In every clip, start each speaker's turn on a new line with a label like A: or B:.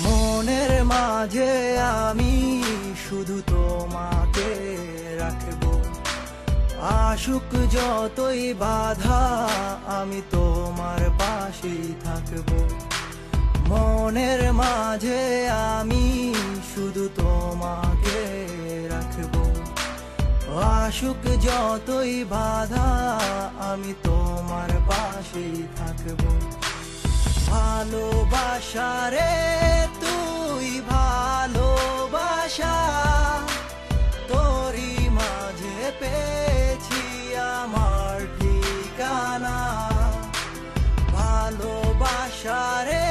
A: মনের মাঝে আমি শুধু তোমাকে রাখবো, আসুক যতই বাধা আমি তোমার পাশেই থাকবো। মনের মাঝে আমি শুধু তোমাকে রাখবো, আসুক যতই বাধা আমি তোমার পাশেই থাকবো। ভালোবাসা রে তুই ভালোবাসা, তোরই মাঝে পেয়েছি আমার ঠিকানা। ভালোবাসা রে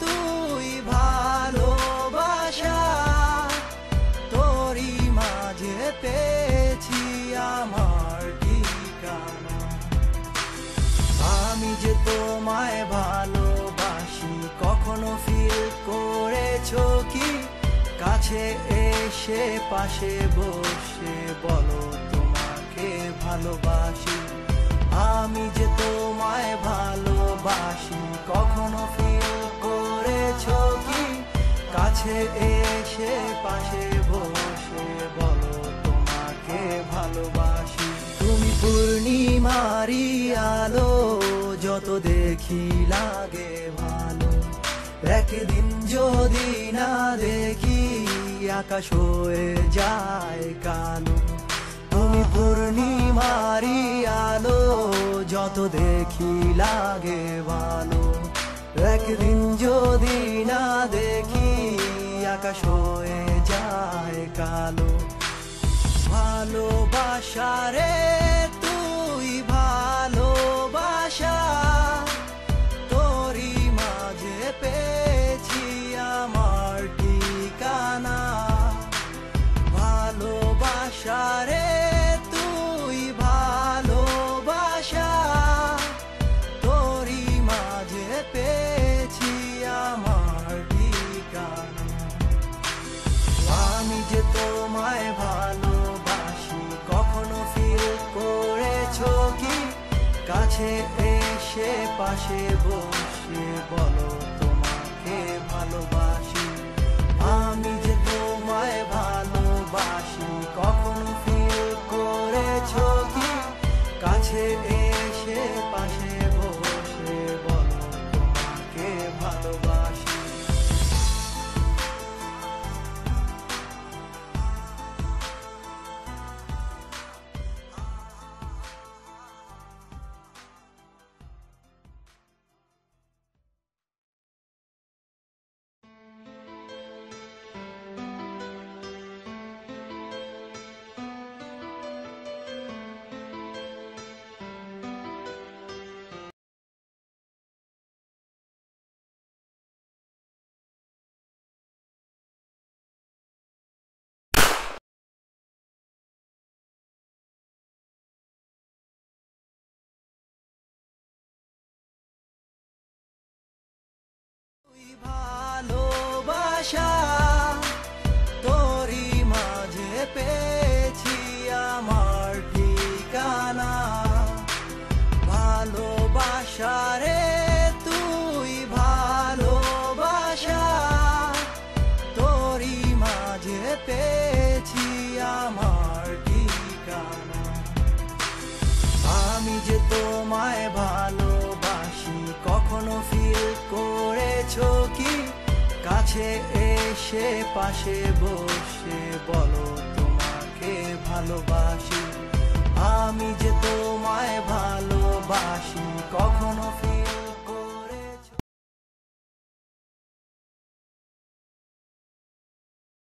A: তুই ভালোবাসা, তোরই মাঝে পেয়েছি আমার ঠিকানা। আমি যে তোমায় ভালোবাসি কখনো ফিল করেছো কি? কাছে এসে পাশে বসে বলো তোমাকে ভালোবাসি। আমি যে তোমায় ভালোবাসি কখনো ফিল করেছো কি? কাছে এসে পাশে বসে বলো তোমাকে ভালোবাসি। তুমি পূর্ণিমারি আলো, যত দেখি লাগে ভালো। একদিন যদি না দেখি আকাশ হয়ে যায় কালো। তুমি পূর্ণিমারি আলো, যত দেখি লাগে ভালো। একদিন যদি না দেখি আকাশ হয়ে যায় কালো। ভালোবাসা রে তুই ভালোবাসা, তোরই মাঝে পেয়েছি আমার ঠিকানা। ভালোবাসা রে তুই ভালোবাসা, তোরই মাঝে পেয়েছি আমার ঠিকানা। আমি যে তোমায় ভালোবাসি কখনো ফিল করেছো কি? কাছে এসে পাশে বসে বলো তোমাকে ভালোবাসি। আমি যে তোমায় ভালোবাসি কখনো ফিল করেছো কি? কাছে এসে পাশে বসে বলো তোমাকে ভালোবাসি। ভালোবাসা, তোরই মাঝে পেয়েছি আমার ঠিকানা। ভালোবাসা রে তুই ভালোবাসা, তোরই মাঝে পেয়েছি আমার ঠিকানা। আমি যে তোমায় ভালোবাসি কখনো ফিল করেছো কি? কাছে এসে পাশে বসে বলো তোমাকে ভালোবাসি। আমি যে